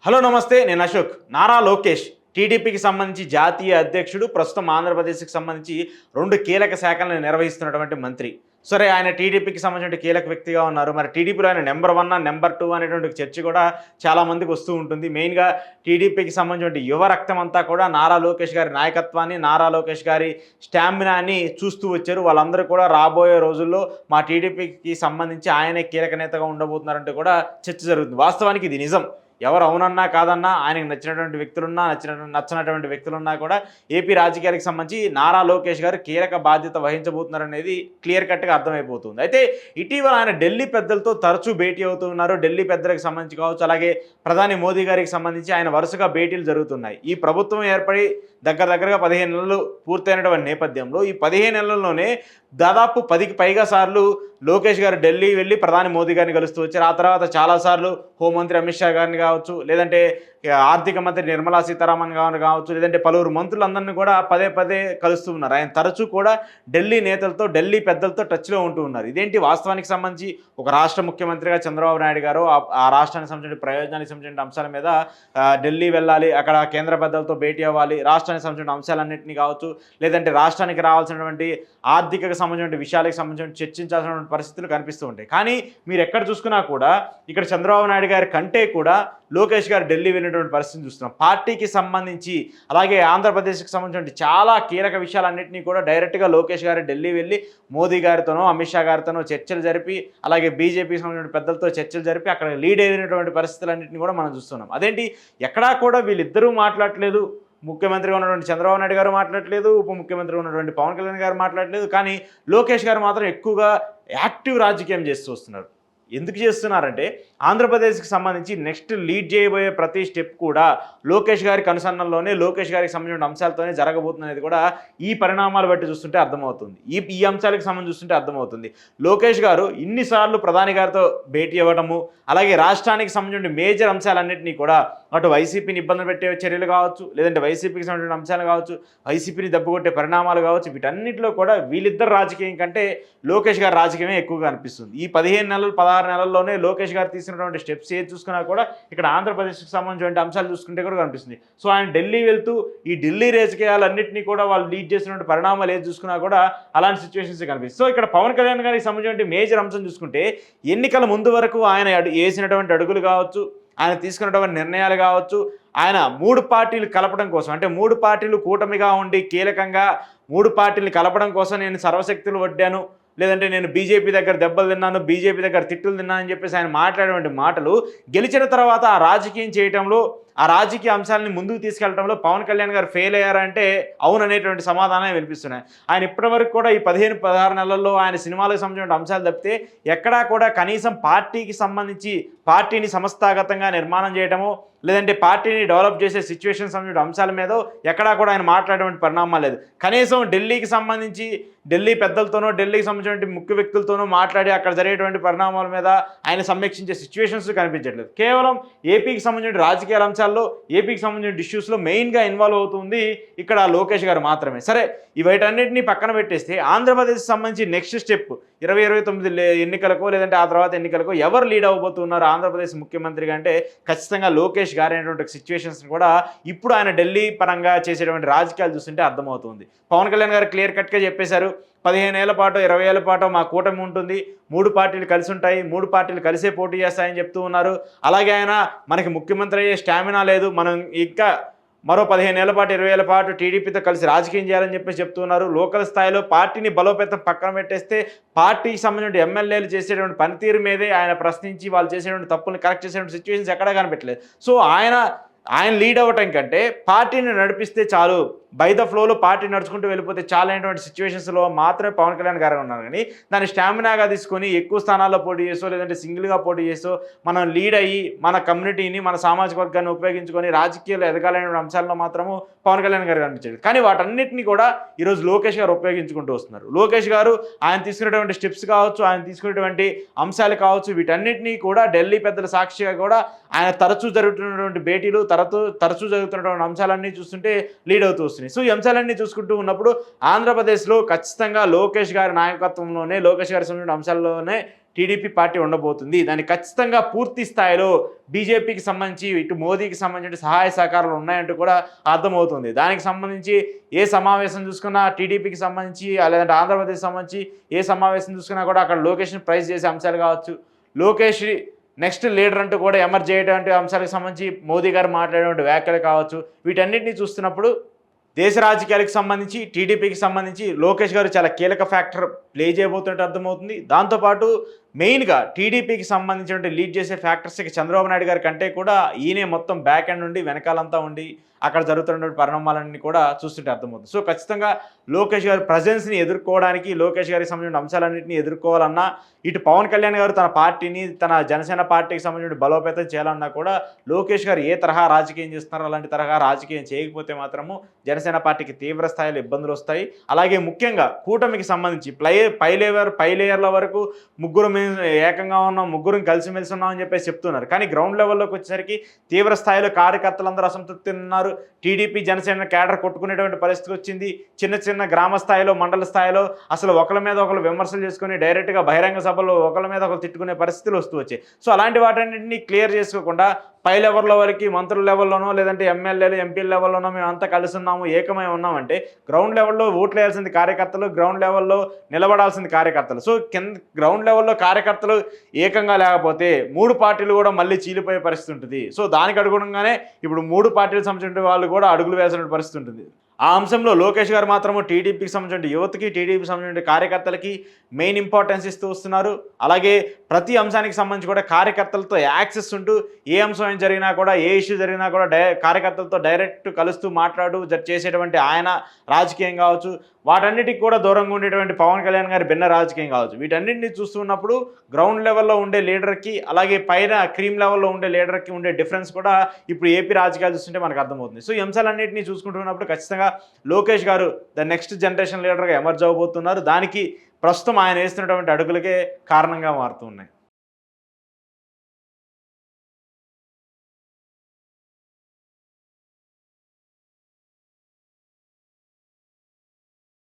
Hello నమస్తే నేను అశోక్. నారా లోకేష్ టీడీపీకి సంబంధించి జాతీయ అధ్యక్షుడు, ప్రస్తుతం ఆంధ్రప్రదేశ్కి సంబంధించి 2 కీలక శాఖలను నిర్వహిస్తున్నటువంటి మంత్రి. సరే, ఆయన టీడీపీకి సంబంధించిన కీలక వ్యక్తిగా ఉన్నారు. మరి టీడీపీలో ఆయన నెంబర్ 1 నెంబర్ 2 అనేటువంటి చర్చ కూడా చాలామందికి వస్తూ ఉంటుంది. మెయిన్గా టీడీపీకి సంబంధించిన యువ రక్తం అంతా కూడా నారా లోకేష్ గారి నాయకత్వాన్ని, నారా లోకేష్ గారి స్టామినాని చూస్తూ వచ్చారు. వాళ్ళందరూ కూడా రాబోయే రోజుల్లో మా టీడీపీకి సంబంధించి ఆయనే కీలక నేతగా ఉండబోతున్నారంటే కూడా చర్చ జరుగుతుంది. వాస్తవానికి ఇది నిజం. ఎవరు అవునన్నా కాదన్నా, ఆయనకు నచ్చినటువంటి వ్యక్తులున్నా నచ్చినటువంటి వ్యక్తులున్నా కూడా ఏపీ రాజకీయాలకు సంబంధించి నారా లోకేష్ గారు కీలక బాధ్యత వహించబోతున్నారనేది క్లియర్ కట్గా అర్థమైపోతుంది. అయితే ఇటీవల ఆయన ఢిల్లీ పెద్దలతో తరచూ భేటీ అవుతూ ఉన్నారు. ఢిల్లీ పెద్దలకు సంబంధించి కావచ్చు, అలాగే ప్రధాని మోదీ గారికి సంబంధించి ఆయన వరుసగా భేటీలు జరుగుతున్నాయి. ఈ ప్రభుత్వం ఏర్పడి దగ్గరగా 15 నెలలు పూర్తయినటువంటి నేపథ్యంలో ఈ 15 నెలల్లోనే దాదాపు 10కి పైగా సార్లు లోకేష్ గారు ఢిల్లీ వెళ్ళి ప్రధాని మోదీ గారిని కలుస్తూ వచ్చారు. ఆ తర్వాత చాలాసార్లు హోంమంత్రి అమిత్ షా గారిని కావచ్చు, లేదంటే ఆర్థిక మంత్రి నిర్మలా సీతారామన్ గారిని కావచ్చు, లేదంటే పలువురు మంత్రులందరినీ కూడా పదే కలుస్తూ ఉన్నారు. ఆయన తరచూ కూడా ఢిల్లీ నేతలతో, ఢిల్లీ పెద్దలతో టచ్లో ఉంటూ ఉన్నారు. ఇదేంటి వాస్తవానికి సంబంధించి ఒక రాష్ట్ర ముఖ్యమంత్రిగా చంద్రబాబు నాయుడు గారు ఆ రాష్ట్రానికి సంబంధించిన ప్రయోజనానికి సంబంధించిన అంశాల మీద ఢిల్లీ వెళ్ళాలి, అక్కడ కేంద్ర పెద్దలతో భేటీ అవ్వాలి, రాష్ట్రానికి సంబంధించిన అంశాలన్నింటినీ కావచ్చు, లేదంటే రాష్ట్రానికి రావాల్సినటువంటి ఆర్థికకు సంబంధించిన విషయాలకు సంబంధించిన చర్చించాల్సినటువంటి పరిస్థితులు కనిపిస్తూ ఉంటాయి. కానీ మీరు ఎక్కడ చూసుకున్నా కూడా ఇక్కడ చంద్రబాబు నాయుడు గారి కంటే కూడా లోకేష్ గారు ఢిల్లీ వెళ్ళినటువంటి పరిస్థితిని చూస్తున్నాం. పార్టీకి సంబంధించి అలాగే ఆంధ్రప్రదేశ్కి సంబంధించిన చాలా కీలక విషయాలన్నింటినీ కూడా డైరెక్ట్గా లోకేష్ గారు ఢిల్లీ వెళ్ళి మోదీ గారితోనో, అమిత్ షా గారితోనో చర్చలు జరిపి, అలాగే బీజేపీకి సంబంధించిన పెద్దలతో చర్చలు జరిపి అక్కడ లీడ్ అయినటువంటి పరిస్థితులన్నింటినీ కూడా మనం చూస్తున్నాం. అదేంటి, ఎక్కడా కూడా వీళ్ళిద్దరూ మాట్లాడట్లేదు. ముఖ్యమంత్రిగా ఉన్నటువంటి చంద్రబాబు నాయుడు గారు మాట్లాడట్లేదు, ఉప ముఖ్యమంత్రిగా ఉన్నటువంటి పవన్ కళ్యాణ్ గారు మాట్లాడలేదు. కానీ లోకేష్ గారు మాత్రం ఎక్కువగా యాక్టివ్ రాజకీయం చేస్తూ వస్తున్నారు. ఎందుకు చేస్తున్నారంటే ఆంధ్రప్రదేశ్కి సంబంధించి నెక్స్ట్ లీడ్ చేయబోయే ప్రతి స్టెప్ కూడా లోకేష్ గారి కనుసన్నల్లోనే, లోకేష్ గారికి సంబంధించిన అంశాలతోనే జరగబోతుంది అనేది కూడా ఈ పరిణామాలు బట్టి చూస్తుంటే అర్థమవుతుంది. ఈ అంశాలకు సంబంధించి చూస్తుంటే అర్థమవుతుంది. లోకేష్ గారు ఇన్నిసార్లు ప్రధాని గారితో భేటీ అవ్వడము, అలాగే రాష్ట్రానికి సంబంధించిన మేజర్ అంశాలన్నింటినీ కూడా అటు వైసీపీని ఇబ్బంది పెట్టే చర్యలు కావచ్చు, లేదంటే వైసీపీకి సంబంధించిన అంశాలు కావచ్చు, వైసీపీని దెబ్బకొట్టే పరిణామాలు కావచ్చు, వీటన్నిటిలో కూడా వీళ్ళిద్దరు రాజకీయం కంటే లోకేష్ గారి రాజకీయమే ఎక్కువగా అనిపిస్తుంది. ఈ 15 నెలలు 16 నెలల్లోనే లోకేష్ గారు తీసుకున్నటువంటి స్టెప్స్ ఏది చూసుకున్నా కూడా ఇక్కడ ఆంధ్రప్రదేశ్కి సంబంధించిన అంశాలు చూసుకుంటే కూడా కనిపిస్తుంది. సో ఆయన ఢిల్లీ వెళ్తూ ఈ ఢిల్లీ రాజకీయాలన్నింటినీ కూడా వాళ్ళు లీడ్ చేసినటువంటి పరిణామాలు ఏది చూసుకున్నా కూడా అలాంటి సిచ్యువేషన్స్ కనిపిస్తుంది. సో ఇక్కడ పవన్ కళ్యాణ్ గారికి సంబంధించిన మేజర్ అంశం చూసుకుంటే ఎన్నికల ముందు వరకు ఆయన వేసినటువంటి అడుగులు కావచ్చు, ఆయన తీసుకున్నటువంటి నిర్ణయాలు కావచ్చు, ఆయన 3 పార్టీలు కలపడం కోసం, అంటే 3 పార్టీలు కూటమిగా ఉండి కీలకంగా 3 పార్టీలు కలపడం కోసం నేను సర్వశక్తులు వడ్డాను, లేదంటే నేను బీజేపీ దగ్గర దెబ్బలు తిన్నాను, బీజేపీ దగ్గర తిట్టులు తిన్నాను అని చెప్పేసి ఆయన మాట్లాడేటువంటి మాటలు గెలిచిన తర్వాత ఆ రాజకీయం చేయటంలో, ఆ రాజకీయ అంశాలని ముందుకు తీసుకెళ్లడంలో పవన్ కళ్యాణ్ గారు ఫెయిల్ అయ్యారంటే అవుననేటువంటి సమాధానం వినిపిస్తున్నాయి. ఆయన ఇప్పటివరకు కూడా ఈ 15-16 నెలల్లో ఆయన సినిమాలకు సంబంధించిన అంశాలు తప్పితే ఎక్కడా కూడా కనీసం పార్టీకి సంబంధించి పార్టీని సంస్థాగతంగా నిర్మాణం చేయడమో, లేదంటే పార్టీని డెవలప్ చేసే సిచ్యువేషన్ సంబంధించిన అంశాల మీద ఎక్కడా కూడా ఆయన మాట్లాడేటువంటి పరిణామం లేదు. కనీసం ఢిల్లీకి సంబంధించి ఢిల్లీ పెద్దలతోనో, ఢిల్లీకి సంబంధించిన ముఖ్య వ్యక్తులతోనో మాట్లాడి అక్కడ జరిగేటువంటి పరిణామాల మీద ఆయన సమీక్షించే సిచ్యువేషన్స్ కనిపించట్లేదు. కేవలం ఏపీకి సంబంధించిన రాజకీయ అంశాల్లో, ఏపీకి సంబంధించిన ఇష్యూస్లో మెయిన్గా ఇన్వాల్వ్ అవుతుంది ఇక్కడ లోకేష్ గారు మాత్రమే. సరే, వీటన్నిటిని పక్కన పెట్టేస్తే ఆంధ్రప్రదేశ్కి సంబంధించి నెక్స్ట్ స్టెప్ 2029 ఎన్నికలకో, లేదంటే ఆ తర్వాత ఎన్నికలకో ఎవరు లీడ్ అవ్వబోతున్నారు ఆంధ్రప్రదేశ్ ముఖ్యమంత్రిగా అంటే ఖచ్చితంగా లోకేష్ గారు అనేటువంటి సిచ్యువేషన్స్ కూడా ఇప్పుడు ఆయన ఢిల్లీ పరంగా చేసేటువంటి రాజకీయాలు చూస్తుంటే అర్థమవుతుంది. పవన్ కళ్యాణ్ గారు క్లియర్ కట్గా చెప్పేశారు, 15 ఏళ్ల పాటు 20 ఏళ్ల పాటు మా కూటమి ఉంటుంది, 3 పార్టీలు కలిసి ఉంటాయి, 3 పార్టీలు కలిసే పోటీ చేస్తాయని చెప్తూ ఉన్నారు. అలాగే ఆయన మనకి ముఖ్యమంత్రి అయ్యే స్టామినా లేదు, మనం ఇంకా మరో 15 ఏళ్ల పాటు 20 ఏళ్ల పాటు టీడీపీతో కలిసి రాజకీయం చేయాలని చెప్పేసి చెప్తున్నారు. లోకల్ స్థాయిలో పార్టీని బలోపేతం పక్కన పెట్టేస్తే పార్టీకి సంబంధించిన ఎమ్మెల్యేలు చేసేటువంటి పనితీరు మీదే ఆయన ప్రశ్నించి వాళ్ళు చేసేటువంటి తప్పుల్ని కరెక్ట్ చేసేటువంటి సిచ్యువేషన్స్ ఎక్కడా కనిపెట్టలేదు. సో ఆయన లీడ్ అవ్వటం కంటే పార్టీని నడిపిస్తే చాలు, బై ద ఫ్లోలో పార్టీ నడుచుకుంటూ వెళ్ళిపోతే చాలా అనేటువంటి సిచ్యువేషన్స్లో మాత్రమే పవన్ కళ్యాణ్ గారు ఉన్నారు. కానీ దాన్ని స్టామినాగా తీసుకొని ఎక్కువ స్థానాల్లో పోటీ చేసో, లేదంటే సింగిల్గా పోటీ చేసో మనం లీడ్ అయ్యి మన కమ్యూనిటీని, మన సామాజిక వర్గాన్ని ఉపయోగించుకొని రాజకీయాలు ఎదగాలనే అంశాల్లో మాత్రము పవన్ కళ్యాణ్ గారు కనిపించారు. కానీ వాటన్నిటిని కూడా ఈరోజు లోకేష్ గారు ఉపయోగించుకుంటూ వస్తున్నారు. లోకేష్ గారు ఆయన తీసుకునేటువంటి స్టెప్స్ కావచ్చు, ఆయన తీసుకునేటువంటి అంశాలు కావచ్చు, వీటన్నిటినీ కూడా ఢిల్లీ పెద్దల సాక్షిగా కూడా ఆయన తరచూ జరుగుతున్నటువంటి భేటీలు తరచూ జరుగుతున్నటువంటి అంశాలన్నీ చూస్తుంటే లీడ్ అవుతూ వస్తున్నాయి. సో ఈ అంశాలన్నీ చూసుకుంటూ ఉన్నప్పుడు ఆంధ్రప్రదేశ్లో ఖచ్చితంగా లోకేష్ గారి నాయకత్వంలోనే, లోకేష్ గారి సంబంధించిన అంశాల్లోనే టీడీపీ పార్టీ ఉండబోతుంది. దాన్ని ఖచ్చితంగా పూర్తి స్థాయిలో బీజేపీకి సంబంధించి ఇటు మోదీకి సంబంధించిన సహాయ సహకారాలు ఉన్నాయంటూ కూడా అర్థమవుతుంది. దానికి సంబంధించి ఏ సమావేశం చూసుకున్నా టీడీపీకి సంబంధించి లేదంటే ఆంధ్రప్రదేశ్ సంబంధించి ఏ సమావేశం చూసుకున్నా కూడా అక్కడ లోకేష్ని ప్రైజ్ చేసే అంశాలు కావచ్చు, లోకేష్ నెక్స్ట్ లీడర్ అంటూ కూడా ఎమర్జ్ చేయటువంటి అంశాలకు సంబంధించి మోదీ గారు మాట్లాడేటువంటి వ్యాఖ్యలు కావచ్చు, వీటన్నిటిని చూస్తున్నప్పుడు దేశ రాజకీయాలకు సంబంధించి టీడీపీకి సంబంధించి లోకేష్ గారు చాలా కీలక ఫ్యాక్టర్ ప్లే చేయబోతున్నట్టు అర్థమవుతుంది. దాంతోపాటు మెయిన్గా టీడీపీకి సంబంధించిన లీడ్ చేసే ఫ్యాక్టర్స్కి చంద్రబాబు నాయుడు గారి కంటే కూడా ఈయనే మొత్తం బ్యాక్ ఎండ్ నుండి వెనకాలంతా ఉండి అక్కడ జరుగుతున్నటువంటి పరిణామాలన్నీ కూడా చూస్తుంటే అర్థమవుతుంది. సో ఖచ్చితంగా లోకేష్ గారి ప్రజెన్స్ని ఎదుర్కోవడానికి, లోకేష్ గారికి సంబంధించిన అంశాలన్నింటినీ ఎదుర్కోవాలన్నా, ఇటు పవన్ కళ్యాణ్ గారు తన పార్టీని, తన జనసేన పార్టీకి సంబంధించిన బలోపేతం చేయాలన్నా కూడా లోకేష్ గారు ఏ తరహా రాజకీయం చేస్తున్నారో అలాంటి తరహా రాజకీయం చేయకపోతే మాత్రము జనసేన పార్టీకి తీవ్ర స్థాయిలో ఇబ్బందులు వస్తాయి. అలాగే ముఖ్యంగా కూటమికి సంబంధించి పై లేయర్ల వరకు ముగ్గురు ఏకంగా ఉన్నాం, ముగ్గురు కలిసిమెలిసి ఉన్నాం అని చెప్పేసి చెప్తున్నారు. కానీ గ్రౌండ్ లెవెల్లోకి వచ్చేసరికి తీవ్ర స్థాయిలో కార్యకర్తలందరూ అసంతృప్తి ఉన్నారు. టీడీపీ జనసేన క్యాడర్ కొట్టుకునేటువంటి పరిస్థితి వచ్చింది. చిన్న చిన్న గ్రామ స్థాయిలో, మండల స్థాయిలో అసలు ఒకరి మీద ఒకరు విమర్శలు చేసుకుని డైరెక్ట్గా బహిరంగ సభలో ఒకరి మీద ఒకరు తిట్టుకునే పరిస్థితులు వస్తూ వచ్చాయి. సో అలాంటి వాటన్నింటినీ క్లియర్ చేసుకోకుండా పై లెవెల్లో వరకు మంత్రుల లెవెల్లోనో లేదంటే ఎమ్మెల్యేలు ఎంపీల లెవెల్లోనో మేము అంతా కలిసి ఉన్నాము, ఏకమై ఉన్నామంటే గ్రౌండ్ లెవెల్లో ఓట్లు వేయాల్సింది కార్యకర్తలు, గ్రౌండ్ లెవెల్లో నిలబడాల్సింది కార్యకర్తలు. సో గ్రౌండ్ లెవెల్లో కార్యకర్తలు ఏకంగా లేకపోతే మూడు పార్టీలు కూడా మళ్ళీ చీలిపోయే పరిస్థితి ఉంటుంది. సో దానికి అనుగుణంగానే ఇప్పుడు మూడు పార్టీలకు సంబంధించిన వాళ్ళు కూడా అడుగులు వేయాల్సిన పరిస్థితి ఉంటుంది. ఆ అంశంలో లోకేష్ గారు మాత్రము టీడీపీకి సంబంధించిన యువతకి, టీడీపీకి సంబంధించిన కార్యకర్తలకి మెయిన్ ఇంపార్టెన్స్ ఇస్తూ వస్తున్నారు. అలాగే ప్రతి అంశానికి సంబంధించి కూడా కార్యకర్తలతో యాక్సెస్ ఉంటూ ఏ అంశం ఏం జరిగినా కూడా, ఏ ఇష్యూ జరిగినా కూడా కార్యకర్తలతో డైరెక్ట్ కలుస్తూ చేసేటువంటి ఆయన రాజకీయం కావచ్చు, వాటన్నిటికి కూడా దూరంగా ఉండేటువంటి పవన్ కళ్యాణ్ గారి భిన్న రాజకీయం కావచ్చు, వీటన్నింటినీ చూస్తున్నప్పుడు గ్రౌండ్ లెవెల్లో ఉండే లీడర్కి అలాగే పైన క్రీమ్ లెవెల్లో ఉండే లీడర్కి ఉండే డిఫరెన్స్ కూడా ఇప్పుడు ఏపీ రాజకీయాలు చూస్తుంటే మనకు అర్థమవుతుంది. సో ఈ అంశాలన్నింటినీ చూసుకుంటున్నప్పుడు ఖచ్చితంగా లోకేష్ గారు ద నెక్స్ట్ జనరేషన్ లీడర్గా ఎమర్జ్ అవబోతున్నారు. దానికి ప్రస్తుతం ఆయన వేస్తున్నటువంటి అడుగులకే కారణంగా మారుతూ ఉన్నాయి.